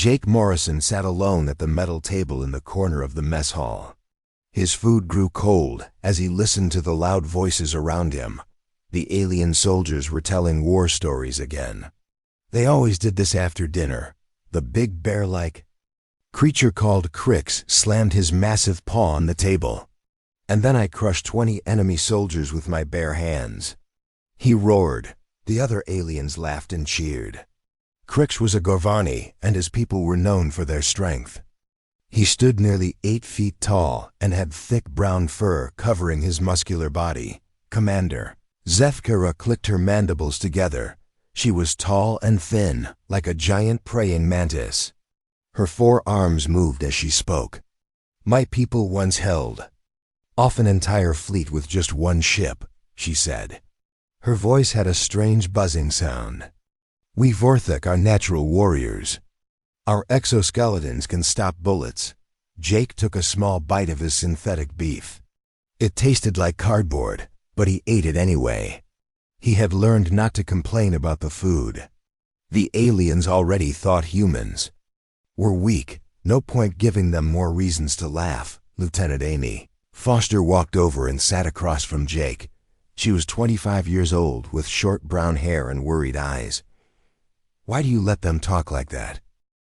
Jake Morrison sat alone at the metal table in the corner of the mess hall. His food grew cold as he listened to the loud voices around him. The alien soldiers were telling war stories again. They always did this after dinner. The big bear-like creature called Crix slammed his massive paw on the table. And then I crushed 20 enemy soldiers with my bare hands. He roared. The other aliens laughed and cheered. Crix was a Gorvani, and his people were known for their strength. He stood nearly 8 feet tall and had thick brown fur covering his muscular body. Commander. Zethkara clicked her mandibles together. She was tall and thin, like a giant praying mantis. Her 4 arms moved as she spoke. My people once held off an entire fleet with just one ship, she said. Her voice had a strange buzzing sound. We Vorthok are natural warriors. Our exoskeletons can stop bullets. Jake took a small bite of his synthetic beef. It tasted like cardboard, but he ate it anyway. He had learned not to complain about the food. The aliens already thought humans were weak. No point giving them more reasons to laugh. Lieutenant Amy Foster walked over and sat across from Jake. She was 25 years old with short brown hair and worried eyes. Why do you let them talk like that?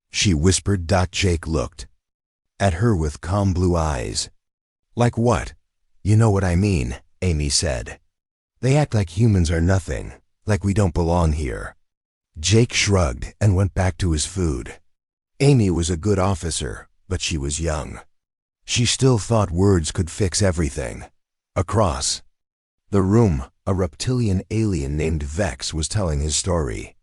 She whispered. Jake looked at her with calm blue eyes. Like what? You know what I mean, Amy said. They act like humans are nothing, like we don't belong here. Jake shrugged and went back to his food. Amy was a good officer, but she was young. She still thought words could fix everything. Across the room, a reptilian alien named Vex was telling his story.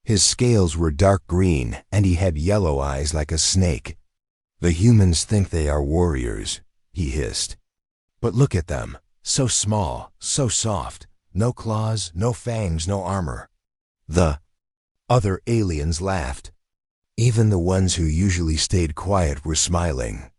His scales were dark green, and he had yellow eyes like a snake. The humans think they are warriors, he hissed. But look at them, so small, so soft, no claws, no fangs, no armor. The other aliens laughed. Even the ones who usually stayed quiet were smiling.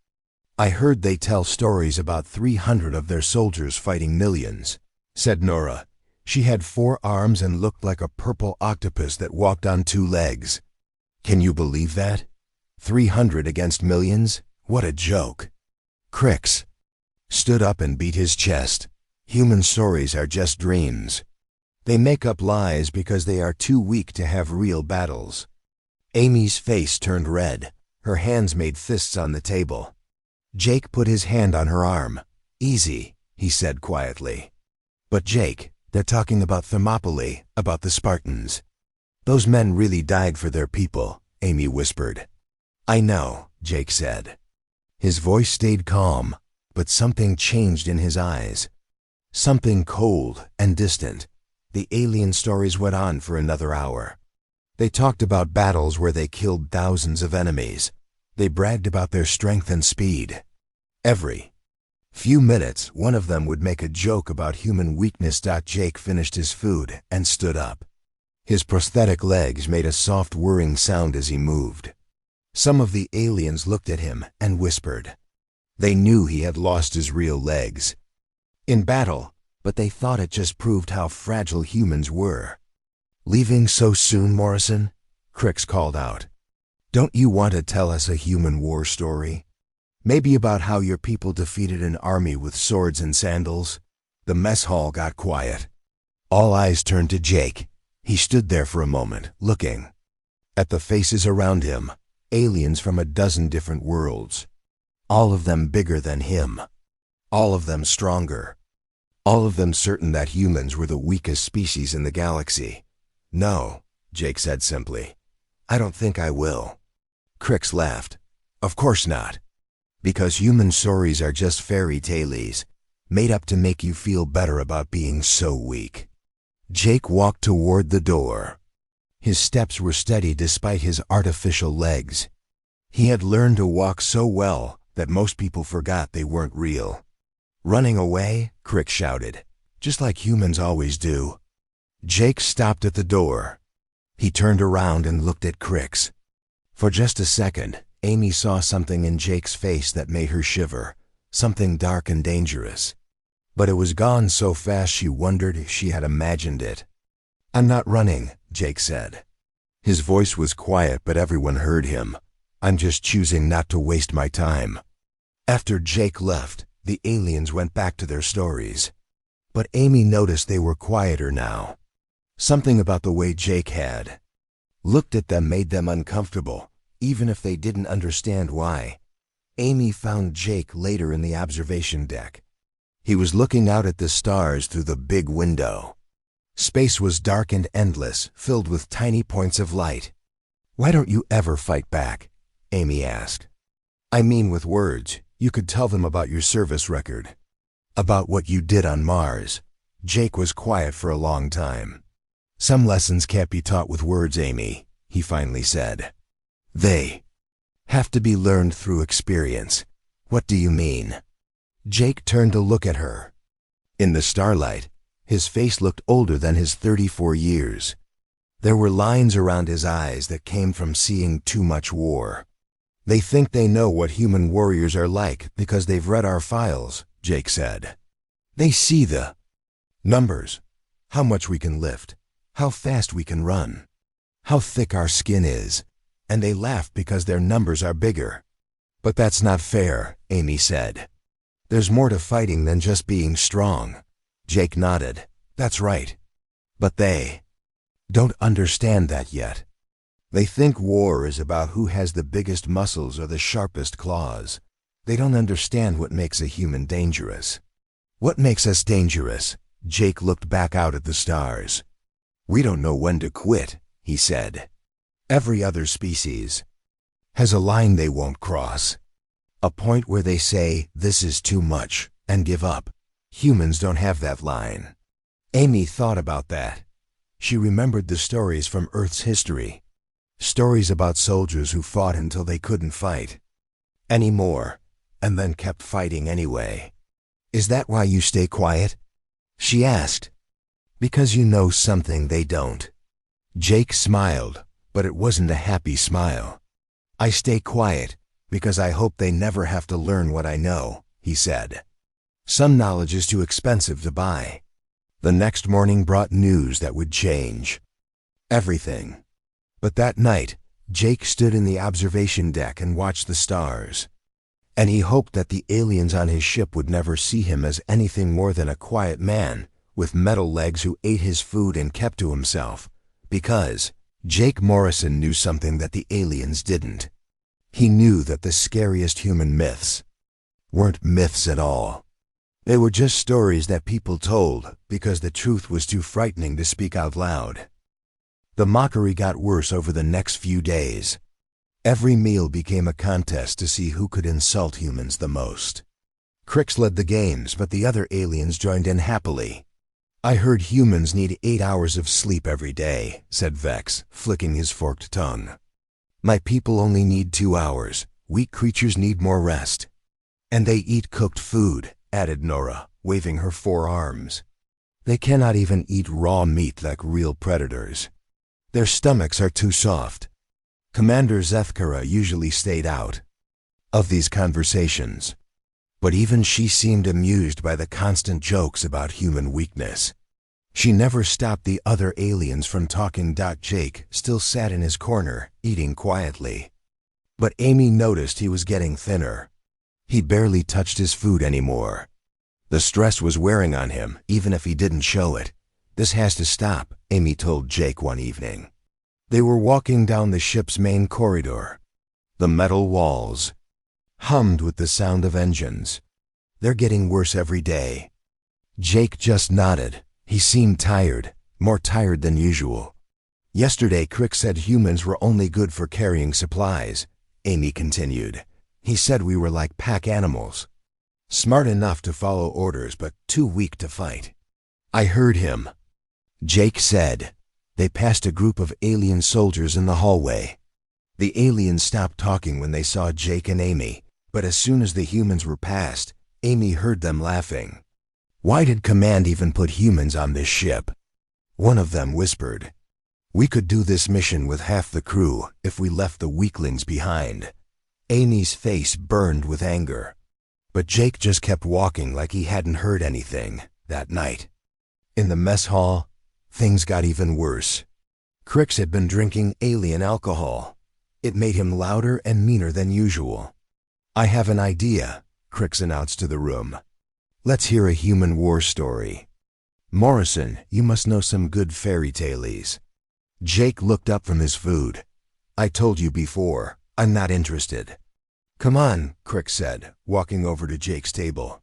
I heard they tell stories about 300 of their soldiers fighting millions, said Nora. She had 4 arms and looked like a purple octopus that walked on 2 legs. Can you believe that? 300 against millions? What a joke. Crix stood up and beat his chest. Human stories are just dreams. They make up lies because they are too weak to have real battles. Amy's face turned red. Her hands made fists on the table. Jake put his hand on her arm. Easy, he said quietly. But Jake, they're talking about Thermopylae, about the Spartans. Those men really died for their people, Amy whispered. I know, Jake said. His voice stayed calm, but something changed in his eyes. Something cold and distant. The alien stories went on for another hour. They talked about battles where they killed thousands of enemies. They bragged about their strength and speed. Every few minutes, one of them would make a joke about human weakness. Jake finished his food and stood up. His prosthetic legs made a soft whirring sound as he moved. Some of the aliens looked at him and whispered. They knew he had lost his real legs in battle, but they thought it just proved how fragile humans were. Leaving so soon, Morrison? Crix called out. Don't you want to tell us a human war story? Maybe about how your people defeated an army with swords and sandals? The mess hall got quiet. All eyes turned to Jake. He stood there for a moment, looking at the faces around him, aliens from a dozen different worlds. All of them bigger than him. All of them stronger. All of them certain that humans were the weakest species in the galaxy. No, Jake said simply. I don't think I will. Crix laughed. Of course not. Because human stories are just fairy tales, made up to make you feel better about being so weak. Jake walked toward the door. His steps were steady despite his artificial legs. He had learned to walk so well that most people forgot they weren't real. Running away? Crix shouted. Just like humans always do. Jake stopped at the door. He turned around and looked at Crix. For just a second, Amy saw something in Jake's face that made her shiver, something dark and dangerous. But it was gone so fast she wondered if she had imagined it. I'm not running, Jake said. His voice was quiet, but everyone heard him. I'm just choosing not to waste my time." After Jake left, the aliens went back to their stories. But Amy noticed they were quieter now. Something about the way Jake had looked at them made them uncomfortable, even if they didn't understand why. Amy found Jake later in the observation deck. He was looking out at the stars through the big window. Space was dark and endless, filled with tiny points of light. "Why don't you ever fight back?" Amy asked. "I mean with words. You could tell them about your service record. About what you did on Mars." Jake was quiet for a long time. "Some lessons can't be taught with words, Amy," he finally said. "They have to be learned through experience." "What do you mean?" Jake turned to look at her. In the starlight, his face looked older than his 34 years. There were lines around his eyes that came from seeing too much war. "They think they know what human warriors are like because they've read our files," Jake said. "They see the numbers, how much we can lift, how fast we can run, how thick our skin is, and they laugh because their numbers are bigger." "But that's not fair," Amy said. "There's more to fighting than just being strong." Jake nodded. "That's right. But they don't understand that yet. They think war is about who has the biggest muscles or the sharpest claws. They don't understand what makes a human dangerous." "What makes us dangerous?" Jake looked back out at the stars. "We don't know when to quit," he said. "Every other species has a line they won't cross. A point where they say, 'This is too much,' and give up. Humans don't have that line." Amy thought about that. She remembered the stories from Earth's history. Stories about soldiers who fought until they couldn't fight anymore, and then kept fighting anyway. "Is that why you stay quiet?" she asked. "Because you know something they don't." Jake smiled, but it wasn't a happy smile. "I stay quiet because I hope they never have to learn what I know," he said. "Some knowledge is too expensive to buy." The next morning brought news that would change everything. But that night, Jake stood in the observation deck and watched the stars. And he hoped that the aliens on his ship would never see him as anything more than a quiet man with metal legs who ate his food and kept to himself. Because Jake Morrison knew something that the aliens didn't. He knew that the scariest human myths weren't myths at all. They were just stories that people told because the truth was too frightening to speak out loud. The mockery got worse over the next few days. Every meal became a contest to see who could insult humans the most. Crix led the games, but the other aliens joined in happily. "I heard humans need 8 hours of sleep every day," said Vex, flicking his forked tongue. "My people only need 2 hours. Weak creatures need more rest." "And they eat cooked food," added Nora, waving her 4 arms. "They cannot even eat raw meat like real predators. Their stomachs are too soft." Commander Zethkara usually stayed out of these conversations, but even she seemed amused by the constant jokes about human weakness. She never stopped the other aliens from talking. Jake still sat in his corner, eating quietly. But Amy noticed he was getting thinner. He barely touched his food anymore. The stress was wearing on him, even if he didn't show it. "This has to stop," Amy told Jake one evening. They were walking down the ship's main corridor. The metal walls hummed with the sound of engines. "They're getting worse every day." Jake just nodded. He seemed tired, more tired than usual. "Yesterday Crix said humans were only good for carrying supplies," Amy continued. "He said we were like pack animals. Smart enough to follow orders, but too weak to fight." "I heard him," Jake said. They passed a group of alien soldiers in the hallway. The aliens stopped talking when they saw Jake and Amy, but as soon as the humans were past, Amy heard them laughing. "Why did Command even put humans on this ship?" one of them whispered. "We could do this mission with half the crew if we left the weaklings behind." Amy's face burned with anger. But Jake just kept walking like he hadn't heard anything. That night, in the mess hall, things got even worse. Crix had been drinking alien alcohol. It made him louder and meaner than usual. "I have an idea," Crix announced to the room. "Let's hear a human war story. Morrison, you must know some good fairy tales." Jake looked up from his food. "I told you before, I'm not interested." "Come on," Crix said, walking over to Jake's table.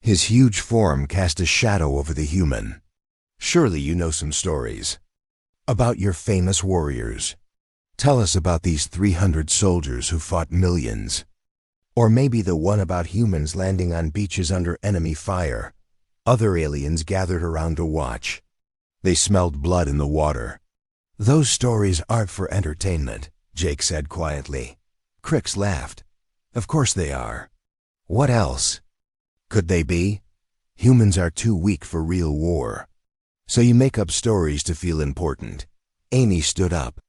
His huge form cast a shadow over the human. "Surely you know some stories. About your famous warriors. Tell us about these 300 soldiers who fought millions. Or maybe the one about humans landing on beaches under enemy fire. Other aliens gathered around to watch. They smelled blood in the water." "Those stories aren't for entertainment," Jake said quietly. Crix laughed. "Of course they are. What else could they be? Humans are too weak for real war. So you make up stories to feel important." Amy stood up.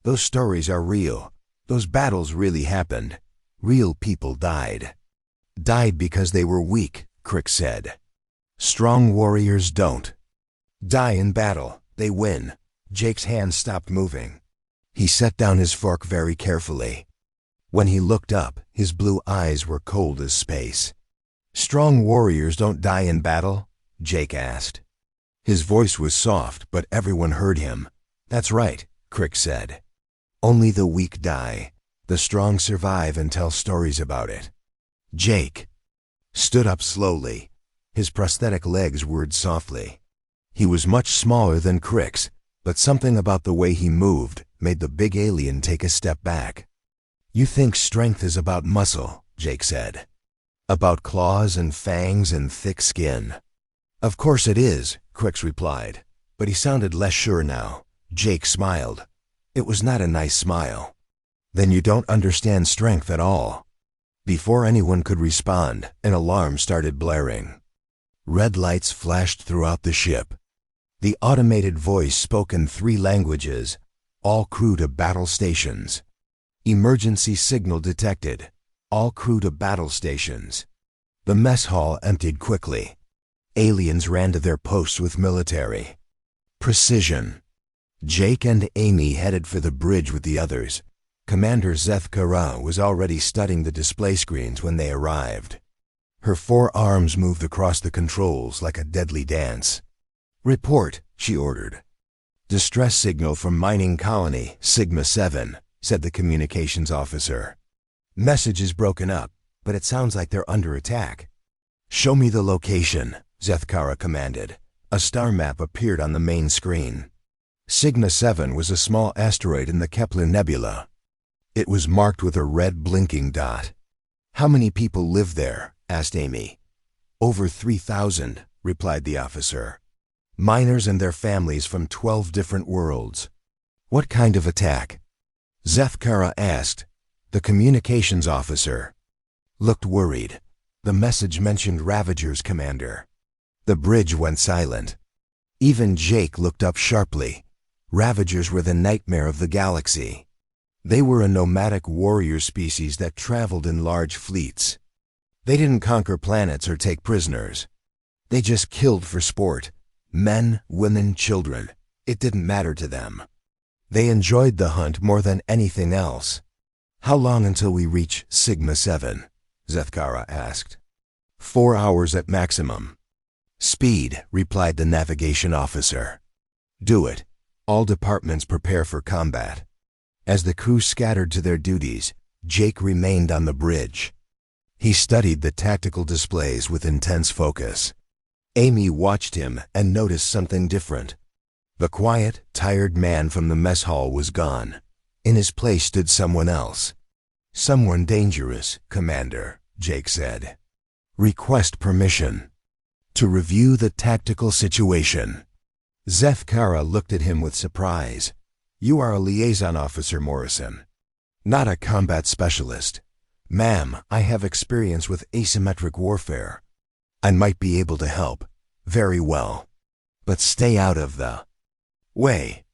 "Those stories are real. Those battles really happened. Real people died." "Died because they were weak," Crix said. "Strong warriors don't die in battle, they win." Jake's hand stopped moving. He set down his fork very carefully. When he looked up, his blue eyes were cold as space. "Strong warriors don't die in battle?" Jake asked. His voice was soft, but everyone heard him. "That's right," Crix said. "Only the weak die. The strong survive and tell stories about it." Jake stood up slowly. His prosthetic legs whirred softly. He was much smaller than Crix, but something about the way he moved made the big alien take a step back. "You think strength is about muscle," Jake said. "About claws and fangs and thick skin." "Of course it is," Crix replied, but he sounded less sure now. Jake smiled. It was not a nice smile. "Then you don't understand strength at all." Before anyone could respond, an alarm started blaring. Red lights flashed throughout the ship. The automated voice spoke in 3 languages. "All crew to battle stations." "Emergency signal detected. All crew to battle stations." The mess hall emptied quickly. Aliens ran to their posts with military precision. Jake and Amy headed for the bridge with the others. Commander Zethkara was already studying the display screens when they arrived. Her 4 arms moved across the controls like a deadly dance. "Report," she ordered. "Distress signal from mining colony, Sigma 7, said the communications officer. "Message is broken up, but it sounds like they're under attack." "Show me the location," Zethkara commanded. A star map appeared on the main screen. Sigma 7 was a small asteroid in the Kepler Nebula. It was marked with a red blinking dot. "How many people live there?" asked Amy. "Over 3,000, replied the officer. "Miners and their families from 12 different worlds." "What kind of attack?" Zethkara asked. The communications officer looked worried. The message mentioned Ravagers, Commander. The bridge went silent. Even Jake looked up sharply. Ravagers were the nightmare of the galaxy. They were a nomadic warrior species that traveled in large fleets. They didn't conquer planets or take prisoners. They just killed for sport. Men, women, children. It didn't matter to them. They enjoyed the hunt more than anything else. "How long until we reach Sigma 7? Zethkara asked. 4 hours at maximum. "Speed," replied the navigation officer. "Do it. All departments prepare for combat." As the crew scattered to their duties, Jake remained on the bridge. He studied the tactical displays with intense focus. Amy watched him and noticed something different. The quiet, tired man from the mess hall was gone. In his place stood someone else. "Someone dangerous, Commander," Jake said. "Request permission to review the tactical situation." Zethkara looked at him with surprise. "You are a liaison officer, Morrison, not a combat specialist." "Ma'am, I have experience with asymmetric warfare. I might be able to help." "Very well. But stay out of the way."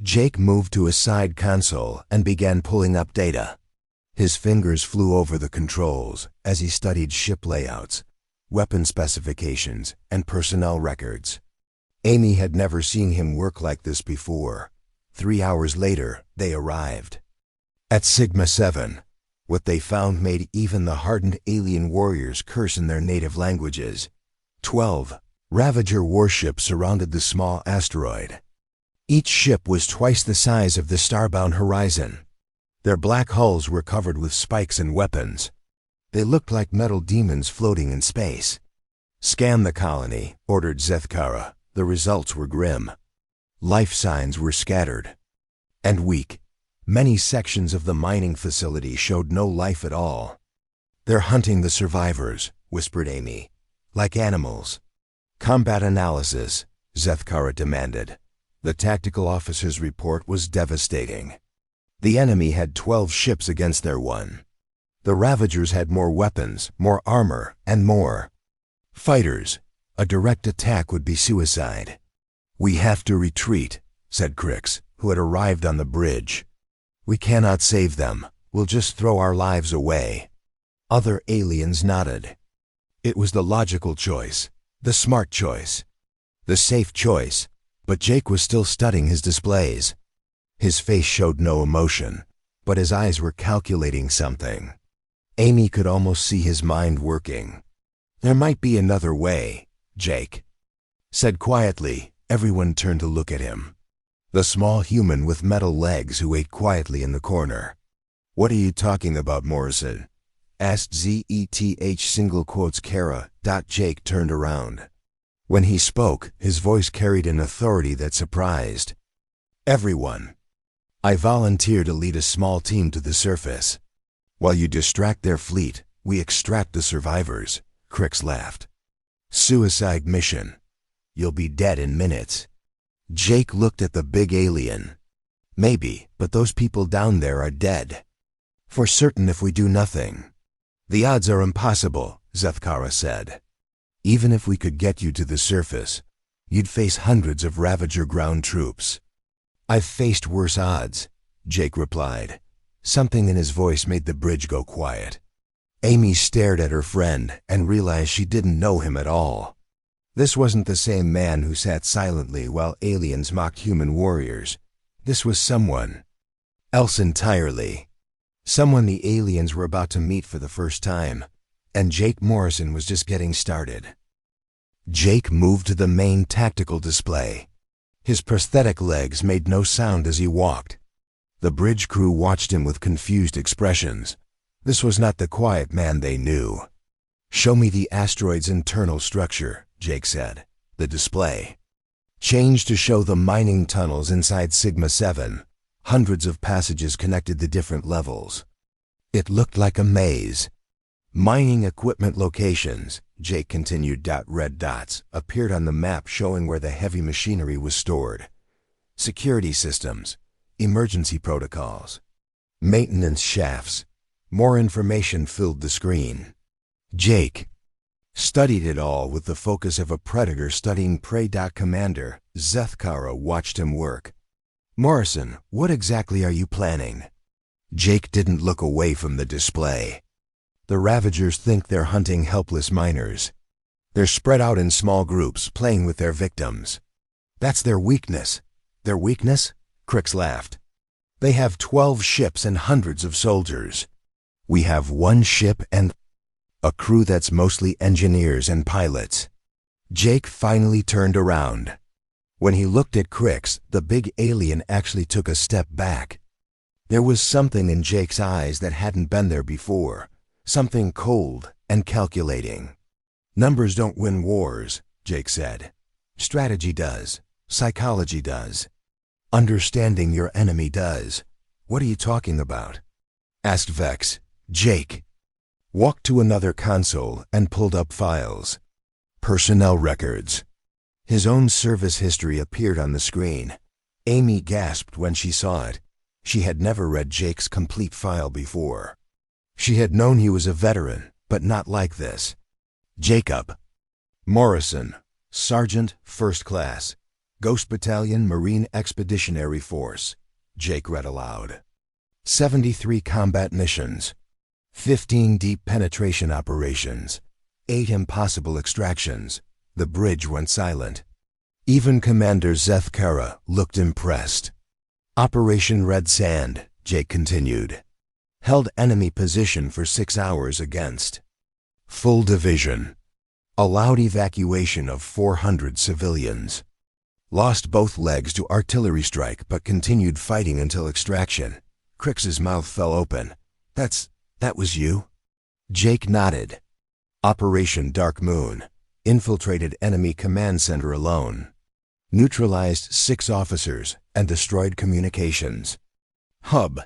Jake moved to a side console and began pulling up data. His fingers flew over the controls as he studied ship layouts, weapon specifications, and personnel records. Amy had never seen him work like this before. 3 hours later, they arrived. At Sigma 7, what they found made even the hardened alien warriors curse in their native languages. 12 Ravager warships surrounded the small asteroid. Each ship was twice the size of the starbound horizon. Their black hulls were covered with spikes and weapons. They looked like metal demons floating in space. "Scan the colony," ordered Zethkara. The results were grim. Life signs were scattered and weak. Many sections of the mining facility showed no life at all. "They're hunting the survivors," whispered Amy. "Like animals." "Combat analysis," Zethkara demanded. The tactical officer's report was devastating. The enemy had 12 ships against their one. The Ravagers had more weapons, more armor, and more fighters. A direct attack would be suicide. "We have to retreat," said Crix, who had arrived on the bridge. "We cannot save them. We'll just throw our lives away." Other aliens nodded. It was the logical choice, the smart choice, the safe choice, but Jake was still studying his displays. His face showed no emotion, but his eyes were calculating something. Amy could almost see his mind working. "There might be another way," Jake said quietly. Everyone turned to look at him. The small human with metal legs who ate quietly in the corner. "What are you talking about, Morrison?" asked ZETH single quotes Kara. Jake turned around. When he spoke, his voice carried an authority that surprised everyone. "I volunteer to lead a small team to the surface. While you distract their fleet, we extract the survivors." Crix laughed. "Suicide mission. You'll be dead in minutes." Jake looked at the big alien. "Maybe, but those people down there are dead. For certain if we do nothing." "The odds are impossible," Zethkara said. "Even if we could get you to the surface, you'd face hundreds of Ravager ground troops." "I've faced worse odds," Jake replied. Something in his voice made the bridge go quiet. Amy stared at her friend and realized she didn't know him at all. This wasn't the same man who sat silently while aliens mocked human warriors. This was someone else entirely. Someone the aliens were about to meet for the first time, and Jake Morrison was just getting started. Jake moved to the main tactical display. His prosthetic legs made no sound as he walked. The bridge crew watched him with confused expressions. This was not the quiet man they knew. "Show me the asteroid's internal structure," Jake said. The display changed to show the mining tunnels inside Sigma 7. Hundreds of passages connected the different levels. It looked like a maze. "Mining equipment locations," Jake continued. Red dots appeared on the map showing where the heavy machinery was stored. "Security systems, emergency protocols, maintenance shafts." More information filled the screen. Jake studied it all with the focus of a predator studying prey. Commander Zethkara watched him work. "Morrison, what exactly are you planning?" Jake didn't look away from the display. "The Ravagers think they're hunting helpless miners. They're spread out in small groups, playing with their victims. That's their weakness." "Their weakness?" Crix laughed. "They have 12 ships and hundreds of soldiers. We have 1 ship and a crew that's mostly engineers and pilots." Jake finally turned around. When he looked at Crix, the big alien actually took a step back. There was something in Jake's eyes that hadn't been there before, something cold and calculating. "Numbers don't win wars," Jake said. "Strategy does. Psychology does. Understanding your enemy does." "What are you talking about?" asked Vex. Jake walked to another console and pulled up files. Personnel records. His own service history appeared on the screen. Amy gasped when she saw it. She had never read Jake's complete file before. She had known he was a veteran, but not like this. Jacob Morrison, Sergeant, 1st Class, Ghost Battalion, Marine Expeditionary Force. Jake read aloud. 73 combat missions, 15 deep penetration operations, 8 impossible extractions. The bridge went silent. Even Commander Zethkara looked impressed. Operation Red Sand, Jake continued. Held enemy position for 6 hours against full division. Allowed evacuation of 400 civilians. Lost both legs to artillery strike but continued fighting until extraction. Crix's mouth fell open. That was you? Jake nodded. Operation Dark Moon. Infiltrated enemy command center alone. Neutralized 6 officers and destroyed communications. Hub.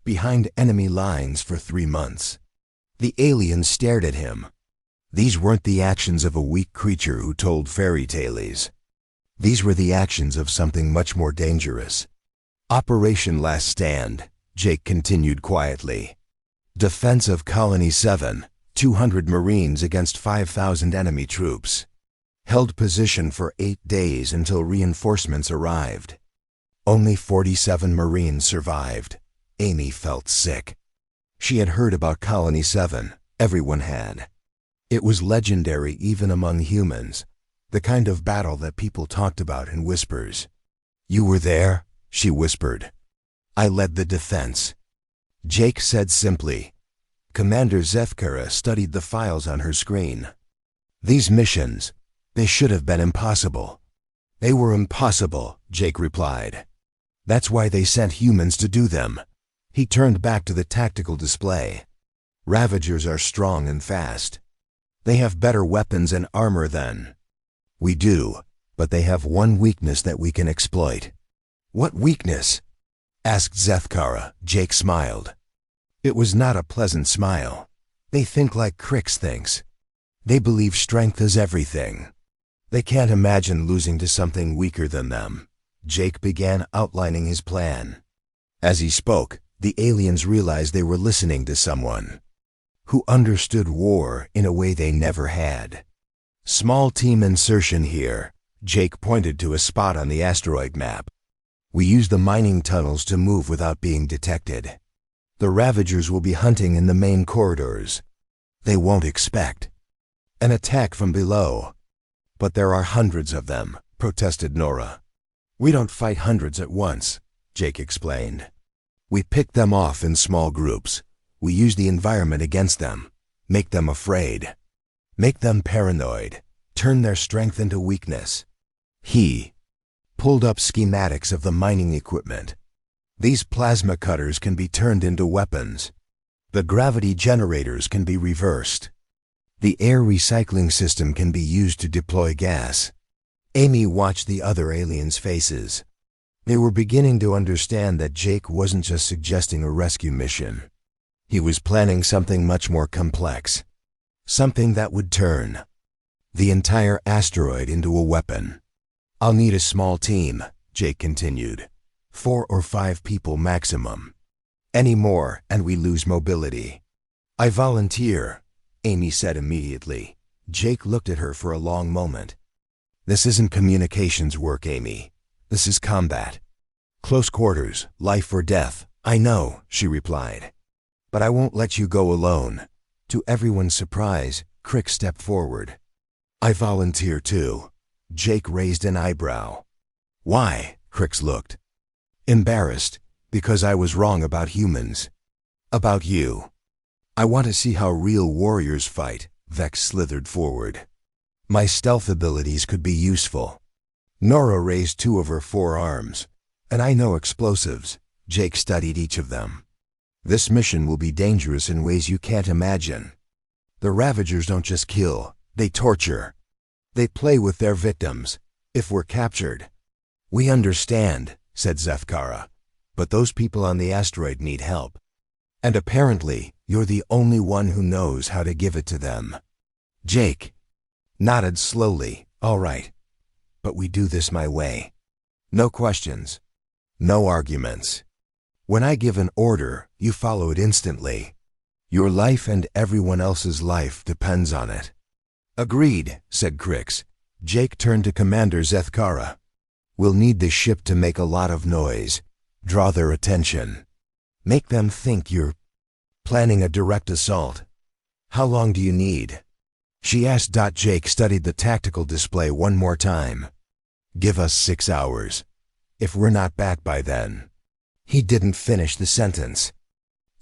Behind enemy lines for 3 months. The alien stared at him. These weren't the actions of a weak creature who told fairy tales. These were the actions of something much more dangerous. Operation Last Stand, Jake continued quietly. Defense of Colony 7, 200 Marines against 5,000 enemy troops. Held position for 8 days until reinforcements arrived. Only 47 Marines survived. Amy felt sick. She had heard about Colony 7, everyone had. It was legendary even among humans, the kind of battle that people talked about in whispers. You were there? She whispered. I led the defense. Jake said simply. Commander Zethkara studied the files on her screen. These missions, they should have been impossible. They were impossible, Jake replied. That's why they sent humans to do them. He turned back to the tactical display. Ravagers are strong and fast. They have better weapons and armor than we do, but they have one weakness that we can exploit. What weakness? Asked Zethkara. Jake smiled. It was not a pleasant smile. They think like Crix thinks. They believe strength is everything. They can't imagine losing to something weaker than them. Jake began outlining his plan. As he spoke, the aliens realized they were listening to someone who understood war in a way they never had. Small team insertion here. Jake pointed to a spot on the asteroid map. We use the mining tunnels to move without being detected. The Ravagers will be hunting in the main corridors. They won't expect an attack from below. But there are hundreds of them, protested Nora. We don't fight hundreds at once, Jake explained. We pick them off in small groups. We use the environment against them, make them afraid, make them paranoid, turn their strength into weakness. He pulled up schematics of the mining equipment. These plasma cutters can be turned into weapons. The gravity generators can be reversed. The air recycling system can be used to deploy gas. Amy watched the other aliens' faces. They were beginning to understand that Jake wasn't just suggesting a rescue mission. He was planning something much more complex. Something that would turn the entire asteroid into a weapon. I'll need a small team, Jake continued. 4 or 5 people maximum. Any more and we lose mobility. I volunteer, Amy said immediately. Jake looked at her for a long moment. This isn't communications work, Amy. This is combat. Close quarters, life or death. I know, she replied. But I won't let you go alone. To everyone's surprise, Crix stepped forward. I volunteer too. Jake raised an eyebrow. Why? Crix looked embarrassed, because I was wrong about humans. About you. I want to see how real warriors fight. Vex slithered forward. My stealth abilities could be useful. Nora raised 2 of her forearms. And I know explosives. Jake studied each of them. This mission will be dangerous in ways you can't imagine. The Ravagers don't just kill, they torture. They play with their victims, if we're captured. We understand, said Zethkara, but those people on the asteroid need help. And apparently, you're the only one who knows how to give it to them. Jake nodded slowly. All right, but we do this my way. No questions. No arguments. When I give an order, you follow it instantly. Your life and everyone else's life depends on it. Agreed, said Crix. Jake turned to Commander Zethkara. We'll need the ship to make a lot of noise. Draw their attention. Make them think you're planning a direct assault. How long do you need? She asked. Jake studied the tactical display one more time. Give us 6 hours. If we're not back by then. He didn't finish the sentence.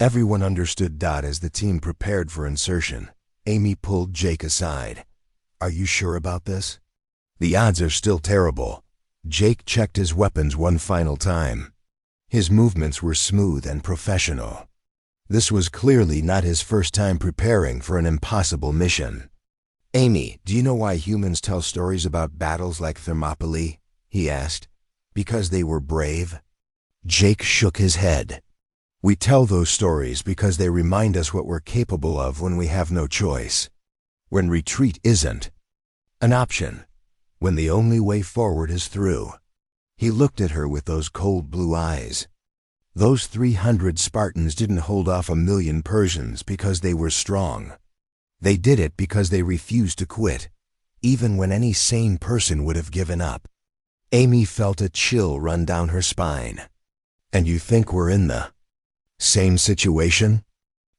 Everyone understood. As the team prepared for insertion, Amy pulled Jake aside. "Are you sure about this?" "The odds are still terrible." Jake checked his weapons one final time. His movements were smooth and professional. This was clearly not his first time preparing for an impossible mission. "Amy, do you know why humans tell stories about battles like Thermopylae?" he asked. "Because they were brave?" Jake shook his head. "We tell those stories because they remind us what we're capable of when we have no choice. When retreat isn't an option. When the only way forward is through." He looked at her with those cold blue eyes. Those 300 Spartans didn't hold off 1,000,000 Persians because they were strong. They did it because they refused to quit, even when any sane person would have given up. Amy felt a chill run down her spine. "And you think we're in the same situation?"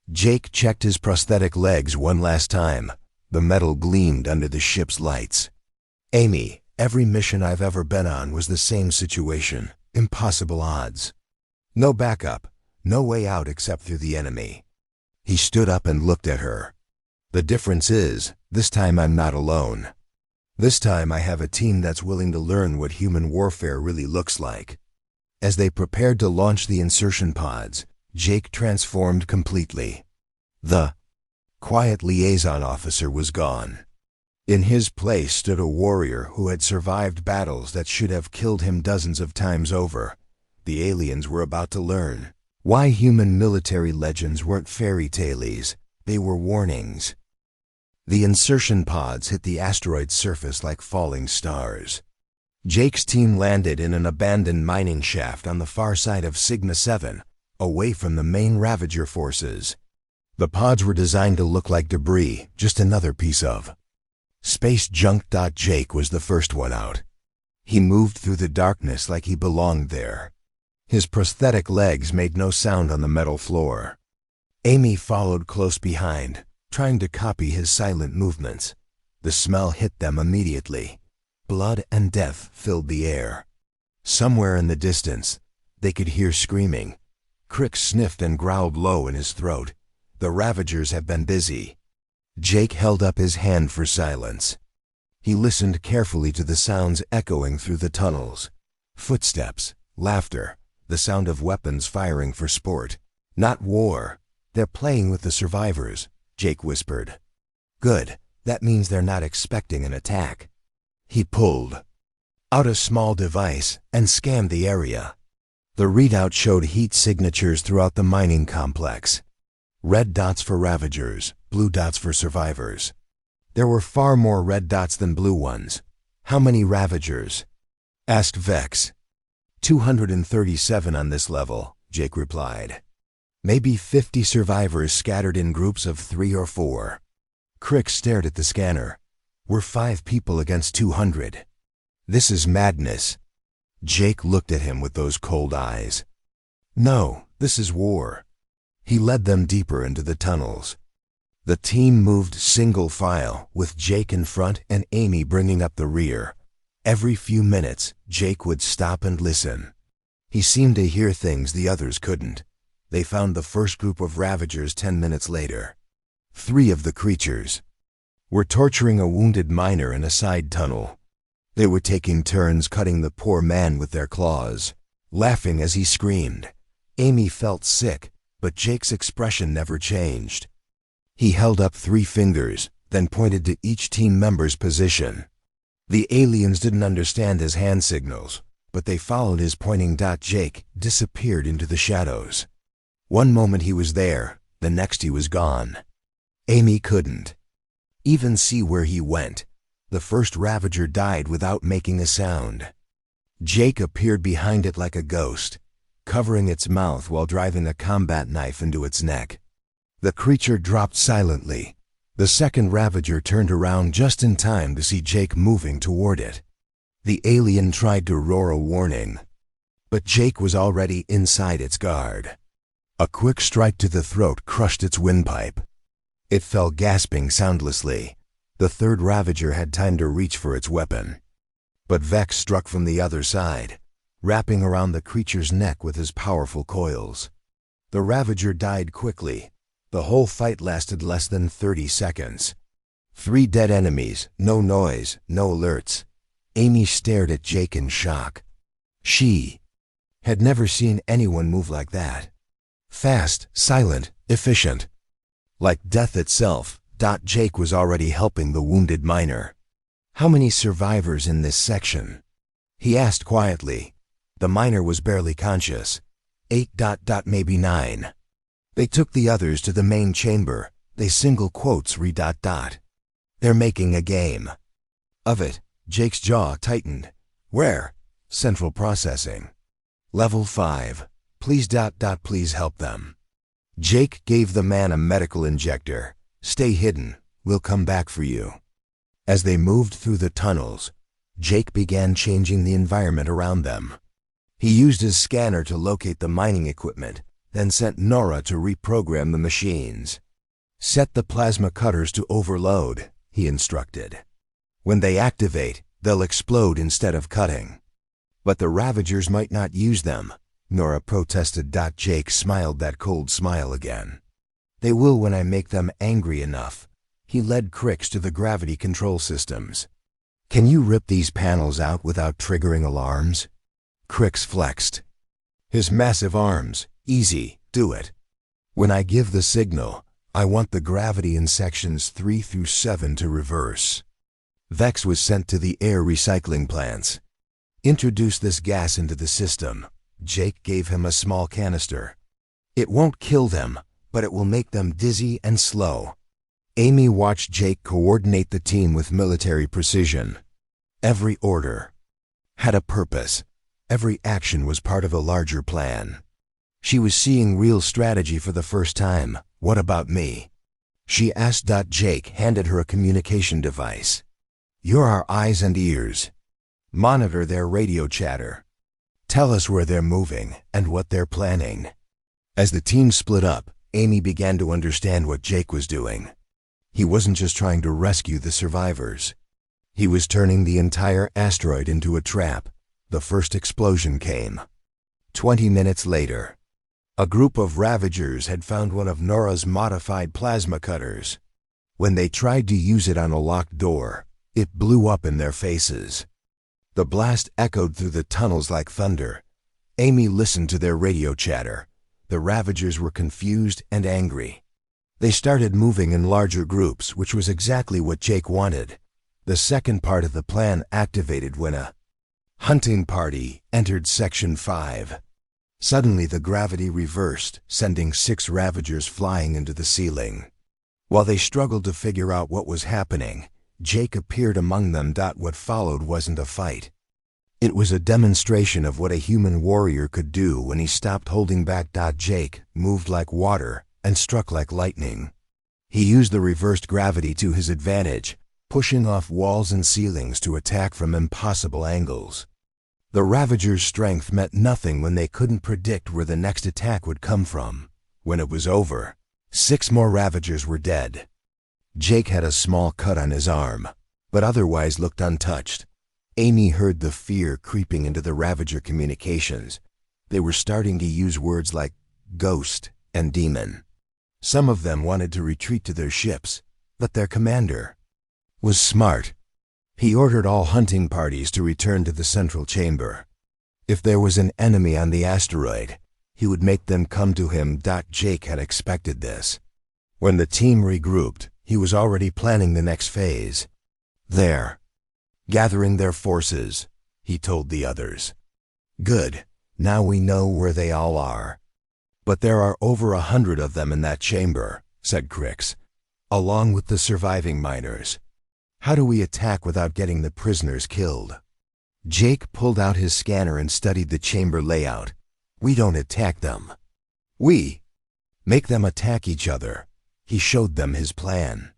Jake checked his prosthetic legs one last time. The metal gleamed under the ship's lights. "Amy, every mission I've ever been on was the same situation. Impossible odds. No backup, no way out except through the enemy." He stood up and looked at her. "The difference is, this time I'm not alone. This time I have a team that's willing to learn what human warfare really looks like." As they prepared to launch the insertion pods, Jake transformed completely. The quiet liaison officer was gone. In his place stood a warrior who had survived battles that should have killed him dozens of times over. The aliens were about to learn why human military legends weren't fairy tales, they were warnings. The insertion pods hit the asteroid's surface like falling stars. Jake's team landed in an abandoned mining shaft on the far side of Sigma 7, away from the main Ravager forces. The pods were designed to look like debris, just another piece of space junk. Jake was the first one out. He moved through the darkness like he belonged there. His prosthetic legs made no sound on the metal floor. Amy followed close behind, trying to copy his silent movements. The smell hit them immediately. Blood and death filled the air. Somewhere in the distance, they could hear screaming. Crick sniffed and growled low in his throat. The Ravagers have been busy. Jake held up his hand for silence. He listened carefully to the sounds echoing through the tunnels. Footsteps, laughter, the sound of weapons firing for sport. Not war. "They're playing with the survivors," Jake whispered. "Good. That means they're not expecting an attack." He pulled out a small device and scanned the area. The readout showed heat signatures throughout the mining complex. Red dots for Ravagers, blue dots for survivors. There were far more red dots than blue ones. "How many Ravagers?" asked Vex. 237 on this level, Jake replied. "Maybe 50 survivors scattered in groups of 3 or 4. Crick stared at the scanner. "We're 5 people against 200. This is madness." Jake looked at him with those cold eyes. "No, this is war." He led them deeper into the tunnels. The team moved single file, with Jake in front and Amy bringing up the rear. Every few minutes, Jake would stop and listen. He seemed to hear things the others couldn't. They found the first group of Ravagers 10 minutes later. 3 of the creatures were torturing a wounded miner in a side tunnel. They were taking turns cutting the poor man with their claws, laughing as he screamed. Amy felt sick, but Jake's expression never changed. He held up 3 fingers, then pointed to each team member's position. The aliens didn't understand his hand signals, but they followed his pointing. Jake disappeared into the shadows. One moment he was there, the next he was gone. Amy couldn't even see where he went. The first Ravager died without making a sound. Jake appeared behind it like a ghost, covering its mouth while driving a combat knife into its neck. The creature dropped silently. The second Ravager turned around just in time to see Jake moving toward it. The alien tried to roar a warning, but Jake was already inside its guard. A quick strike to the throat crushed its windpipe. It fell gasping soundlessly. The third Ravager had time to reach for its weapon. But Vex struck from the other side. wrapping around the creature's neck with his powerful coils. The Ravager died quickly. The whole fight lasted less than 30 seconds. 3 dead enemies, no noise, no alerts. Amy stared at Jake in shock. She had never seen anyone move like that. Fast, silent, efficient. Like death itself, Jake was already helping the wounded miner. How many survivors in this section? He asked quietly. The miner was barely conscious. 8. Maybe 9. They took the others to the main chamber. They single quotes re. They're making a game of it. Jake's jaw tightened. Where? Central processing. Level 5. Please. Please help them. Jake gave the man a medical injector. Stay hidden. We'll come back for you. As they moved through the tunnels, Jake began changing the environment around them. He used his scanner to locate the mining equipment, then sent Nora to reprogram the machines. Set the plasma cutters to overload, he instructed. When they activate, they'll explode instead of cutting. But the Ravagers might not use them, Nora protested. Jake smiled that cold smile again. They will when I make them angry enough. He led Crix to the gravity control systems. Can you rip these panels out without triggering alarms? Crix flexed his massive arms. Easy, do it. When I give the signal, I want the gravity in sections 3 through 7 to reverse. Vex was sent to the air recycling plants. Introduce this gas into the system. Jake gave him a small canister. It won't kill them, but it will make them dizzy and slow. Amy watched Jake coordinate the team with military precision. Every order had a purpose. Every action was part of a larger plan. She was seeing real strategy for the first time. What about me? She asked. Jake handed her a communication device. You're our eyes and ears. Monitor their radio chatter. Tell us where they're moving and what they're planning. As the team split up, Amy began to understand what Jake was doing. He wasn't just trying to rescue the survivors. He was turning the entire asteroid into a trap. The first explosion came. 20 minutes later, a group of Ravagers had found one of Nora's modified plasma cutters. When they tried to use it on a locked door, it blew up in their faces. The blast echoed through the tunnels like thunder. Amy listened to their radio chatter. The Ravagers were confused and angry. They started moving in larger groups, which was exactly what Jake wanted. The second part of the plan activated when a hunting party entered Section 5. Suddenly the gravity reversed, sending 6 Ravagers flying into the ceiling. While they struggled to figure out what was happening, Jake appeared among them. What followed wasn't a fight. It was a demonstration of what a human warrior could do when he stopped holding back. Jake moved like water and struck like lightning. He used the reversed gravity to his advantage, pushing off walls and ceilings to attack from impossible angles. The Ravagers' strength meant nothing when they couldn't predict where the next attack would come from. When it was over, 6 more Ravagers were dead. Jake had a small cut on his arm, but otherwise looked untouched. Amy heard the fear creeping into the Ravager communications. They were starting to use words like ghost and demon. Some of them wanted to retreat to their ships, but their commander was smart. He ordered all hunting parties to return to the central chamber. If there was an enemy on the asteroid, he would make them come to him. Jake had expected this. When the team regrouped, he was already planning the next phase. They're gathering their forces, he told the others. Good, now we know where they all are. But there are over 100 of them in that chamber, said Crix, along with the surviving miners. How do we attack without getting the prisoners killed? Jake pulled out his scanner and studied the chamber layout. We don't attack them. We make them attack each other. He showed them his plan.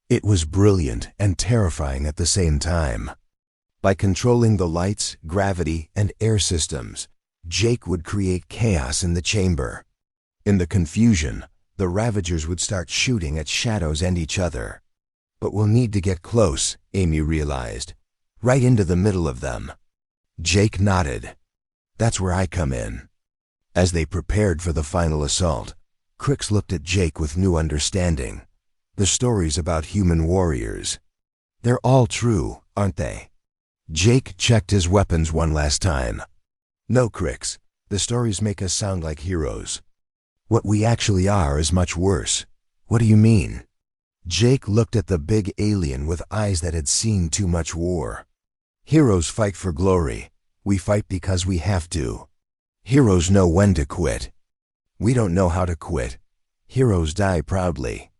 It was brilliant and terrifying at the same time. By controlling the lights, gravity, and air systems, Jake would create chaos in the chamber. In the confusion, the Ravagers would start shooting at shadows and each other. But we'll need to get close, Amy realized. Right into the middle of them. Jake nodded. That's where I come in." As they prepared for the final assault, Crix looked at Jake with new understanding. The stories about human warriors. They're all true, aren't they? Jake checked his weapons one last time. "No, Crix. The stories make us sound like heroes. What we actually are is much worse." "What do you mean?" Jake looked at the big alien with eyes that had seen too much war. "Heroes fight for glory. We fight because we have to. Heroes know when to quit. We don't know how to quit. Heroes die proudly.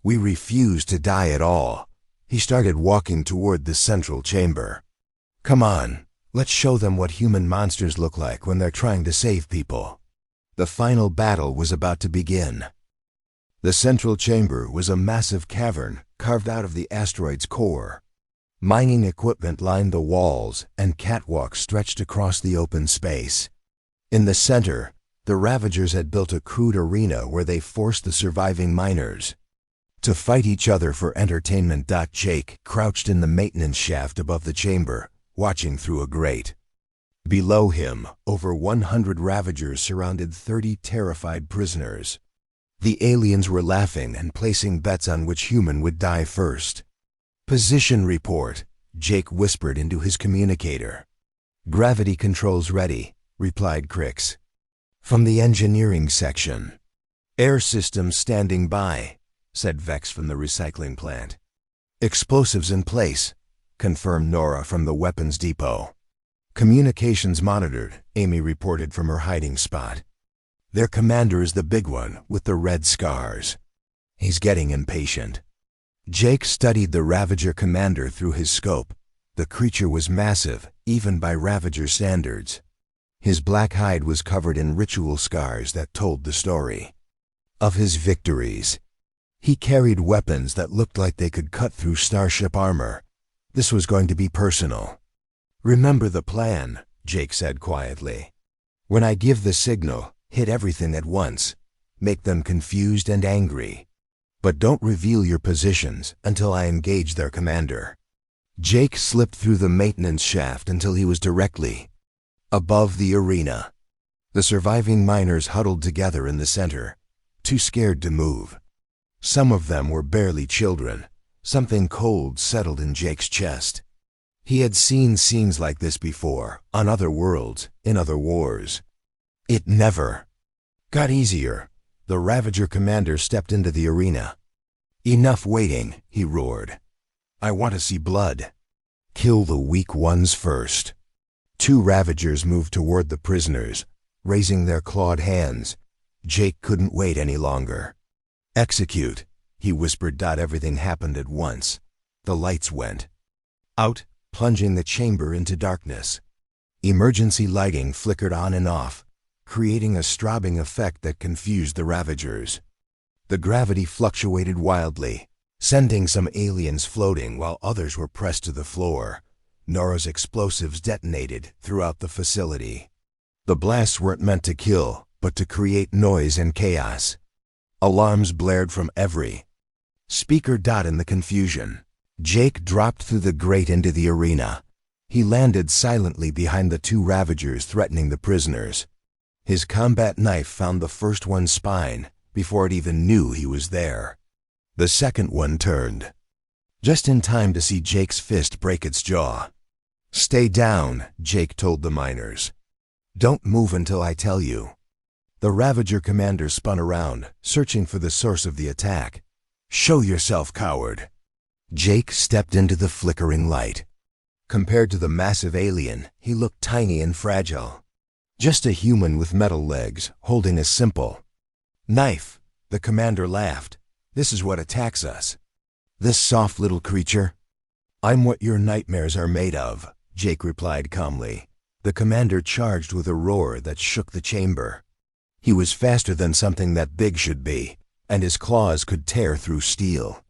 We refuse to die at all." He started walking toward the central chamber. "Come on, let's show them what human monsters look like when they're trying to save people." The final battle was about to begin. The central chamber was a massive cavern carved out of the asteroid's core. Mining equipment lined the walls, and catwalks stretched across the open space. In the center, the Ravagers had built a crude arena where they forced the surviving miners to fight each other for entertainment. Jake crouched in the maintenance shaft above the chamber, watching through a grate. Below him, over 100 Ravagers surrounded 30 terrified prisoners. The aliens were laughing and placing bets on which human would die first. "Position report," Jake whispered into his communicator. "Gravity controls ready," replied Crix. "From the engineering section." "Air systems standing by," said Vex from the recycling plant. "Explosives in place," confirmed Nora from the weapons depot. "Communications monitored," Amy reported from her hiding spot. "Their commander is the big one with the red scars. He's getting impatient." Jake studied the Ravager commander through his scope. The creature was massive, even by Ravager standards. His black hide was covered in ritual scars that told the story of his victories. He carried weapons that looked like they could cut through starship armor. This was going to be personal. "Remember the plan," Jake said quietly. "When I give the signal, hit everything at once. Make them confused and angry. But don't reveal your positions until I engage their commander." Jake slipped through the maintenance shaft until he was directly above the arena. The surviving miners huddled together in the center, too scared to move. Some of them were barely children. Something cold settled in Jake's chest. He had seen scenes like this before, on other worlds, in other wars. It never got easier. The Ravager commander stepped into the arena. "Enough waiting," he roared. "I want to see blood. Kill the weak ones first." 2 Ravagers moved toward the prisoners, raising their clawed hands. Jake couldn't wait any longer. "Execute," he whispered. Everything happened at once. The lights went out, plunging the chamber into darkness. Emergency lighting flickered on and off, creating a strobing effect that confused the Ravagers. The gravity fluctuated wildly, sending some aliens floating while others were pressed to the floor. Nora's explosives detonated throughout the facility. The blasts weren't meant to kill, but to create noise and chaos. Alarms blared from every speaker. In the confusion, Jake dropped through the grate into the arena. He landed silently behind the 2 Ravagers threatening the prisoners. His combat knife found the first one's spine before it even knew he was there. The second one turned, just in time to see Jake's fist break its jaw. "Stay down," Jake told the miners. "Don't move until I tell you." The Ravager commander spun around, searching for the source of the attack. "Show yourself, coward." Jake stepped into the flickering light. Compared to the massive alien, he looked tiny and fragile. Just a human with metal legs, holding a simple knife. The commander laughed. "This is what attacks us. This soft little creature." "I'm what your nightmares are made of," Jake replied calmly. The commander charged with a roar that shook the chamber. He was faster than something that big should be, and his claws could tear through steel.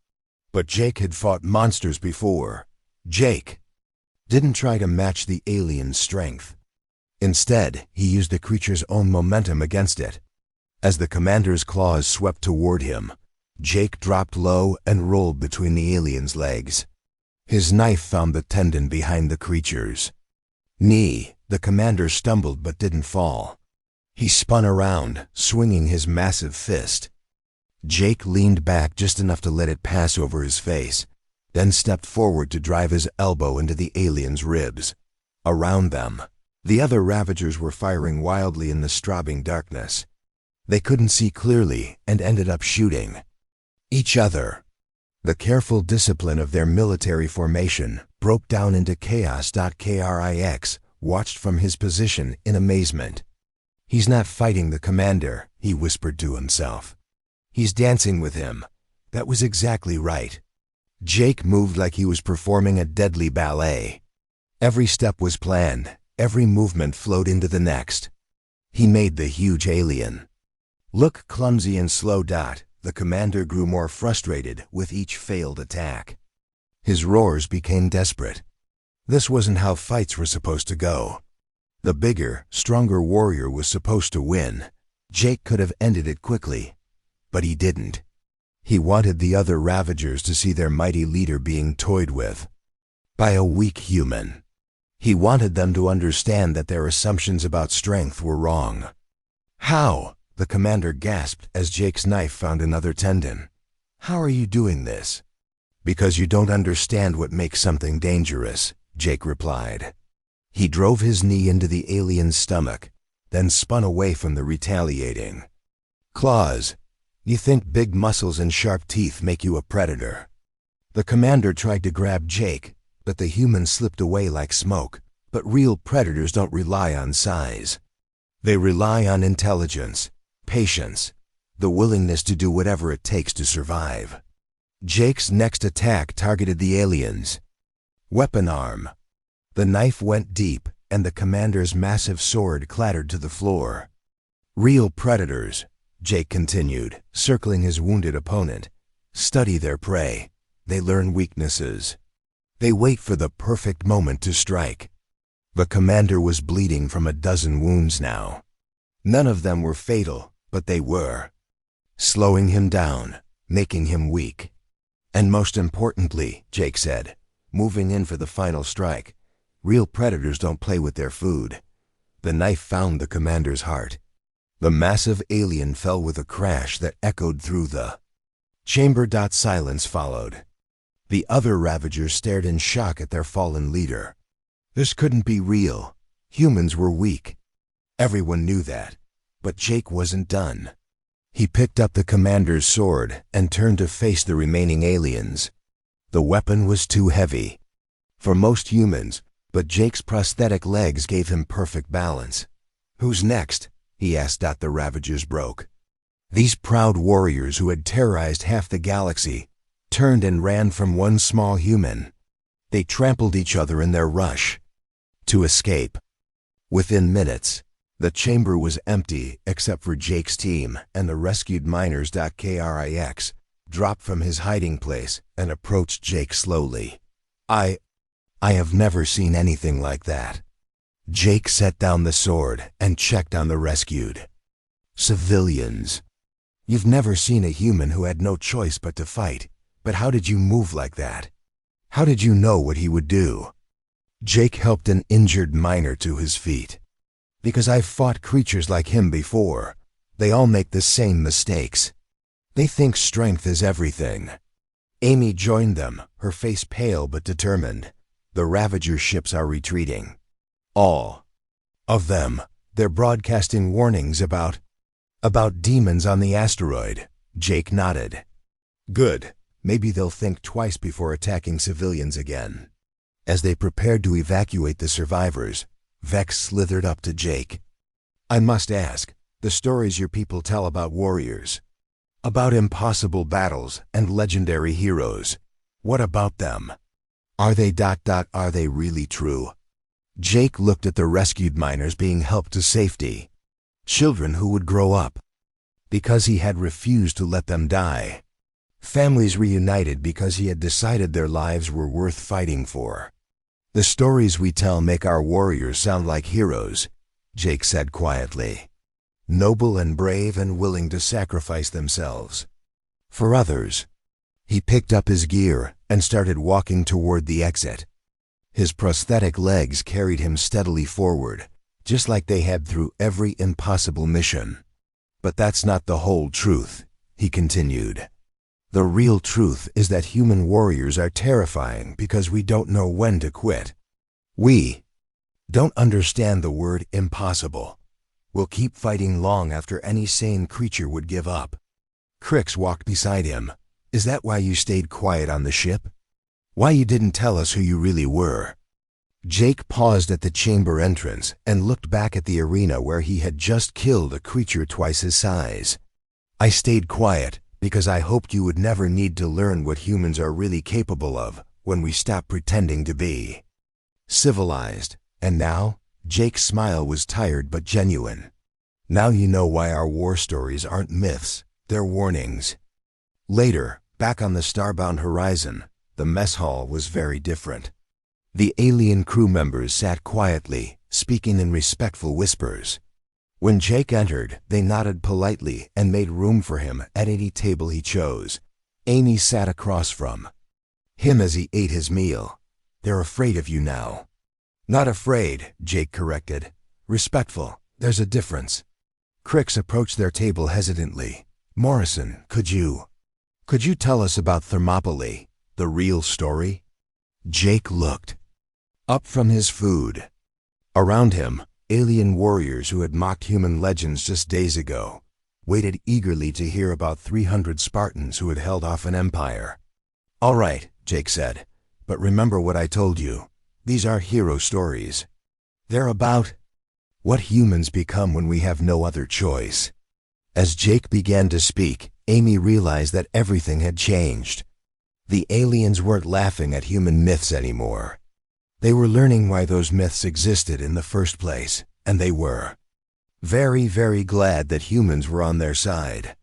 But Jake had fought monsters before. Jake didn't try to match the alien's strength. Instead, he used the creature's own momentum against it. As the commander's claws swept toward him, Jake dropped low and rolled between the alien's legs. His knife found the tendon behind the creature's knee. The commander stumbled but didn't fall. He spun around, swinging his massive fist. Jake leaned back just enough to let it pass over his face, then stepped forward to drive his elbow into the alien's ribs. Around them, the other Ravagers were firing wildly in the strobing darkness. They couldn't see clearly and ended up shooting each other. The careful discipline of their military formation broke down into chaos. Krix watched from his position in amazement. "He's not fighting the commander," he whispered to himself. "He's dancing with him." That was exactly right. Jake moved like he was performing a deadly ballet. Every step was planned, every movement flowed into the next. He made the huge alien look clumsy and slow. The commander grew more frustrated with each failed attack. His roars became desperate. This wasn't how fights were supposed to go. The bigger, stronger warrior was supposed to win. Jake could have ended it quickly, but he didn't. He wanted the other Ravagers to see their mighty leader being toyed with by a weak human. He wanted them to understand that their assumptions about strength were wrong. "How?" the commander gasped as Jake's knife found another tendon. "How are you doing this?" "Because you don't understand what makes something dangerous," Jake replied. He drove his knee into the alien's stomach, then spun away from the retaliating claws. "You think big muscles and sharp teeth make you a predator?" The commander tried to grab Jake, but the human slipped away like smoke. But real predators don't rely on size. They rely on intelligence, patience, the willingness to do whatever it takes to survive. Jake's next attack targeted the alien's weapon arm. The knife went deep, and the commander's massive sword clattered to the floor. "Real predators," Jake continued, circling his wounded opponent, "study their prey. They learn weaknesses. They wait for the perfect moment to strike." The commander was bleeding from a dozen wounds now. None of them were fatal, but they were slowing him down, making him weak. "And most importantly," Jake said, moving in for the final strike, "real predators don't play with their food." The knife found the commander's heart. The massive alien fell with a crash that echoed through the chamber. Silence followed. The other Ravagers stared in shock at their fallen leader. This couldn't be real. Humans were weak. Everyone knew that. But Jake wasn't done. He picked up the commander's sword and turned to face the remaining aliens. The weapon was too heavy for most humans, but Jake's prosthetic legs gave him perfect balance. "Who's next?" he asked. The Ravagers broke. These proud warriors who had terrorized half the galaxy turned and ran from one small human. They trampled each other in their rush to escape. Within minutes, the chamber was empty except for Jake's team and the rescued miners. Krix dropped from his hiding place and approached Jake slowly. I have never seen anything like that." Jake set down the sword and checked on the rescued civilians. "You've never seen a human who had no choice but to fight. But how did you move like that? How did you know what he would do?" Jake helped an injured miner to his feet. "Because I've fought creatures like him before. They all make the same mistakes. They think strength is everything." Amy joined them, her face pale but determined. "The Ravager ships are retreating. All of them. They're broadcasting warnings about demons on the asteroid." Jake nodded. "Good. Maybe they'll think twice before attacking civilians again." As they prepared to evacuate the survivors, Vex slithered up to Jake. "I must ask, the stories your people tell about warriors, about impossible battles and legendary heroes, what about them? Are they really true?" Jake looked at the rescued miners being helped to safety. Children who would grow up because he had refused to let them die. Families reunited because he had decided their lives were worth fighting for. "The stories we tell make our warriors sound like heroes," Jake said quietly. "Noble and brave and willing to sacrifice themselves for others." He picked up his gear and started walking toward the exit. His prosthetic legs carried him steadily forward, just like they had through every impossible mission. But that's not the whole truth, he continued. The real truth is that human warriors are terrifying because we don't know when to quit. We don't understand the word impossible. We'll keep fighting long after any sane creature would give up. Crix walked beside him. Is that why you stayed quiet on the ship? Why you didn't tell us who you really were? Jake paused at the chamber entrance and looked back at the arena where he had just killed a creature twice his size. I stayed quiet because I hoped you would never need to learn what humans are really capable of when we stop pretending to be civilized. And now, Jake's smile was tired but genuine. Now you know why our war stories aren't myths, they're warnings. Later, back on the starbound horizon, the mess hall was very different. The alien crew members sat quietly, speaking in respectful whispers. When Jake entered, they nodded politely and made room for him at any table he chose. Amy sat across from him as he ate his meal. They're afraid of you now. Not afraid, Jake corrected. Respectful, there's a difference. Crix approached their table hesitantly. Morrison, could you tell us about Thermopylae, the real story? Jake looked up from his food. Around him, alien warriors who had mocked human legends just days ago waited eagerly to hear about 300 Spartans who had held off an empire. All right, Jake said, but remember what I told you. These are hero stories. They're about what humans become when we have no other choice. As Jake began to speak, Amy realized that everything had changed. The aliens weren't laughing at human myths anymore. They were learning why those myths existed in the first place, and they were very, very glad that humans were on their side.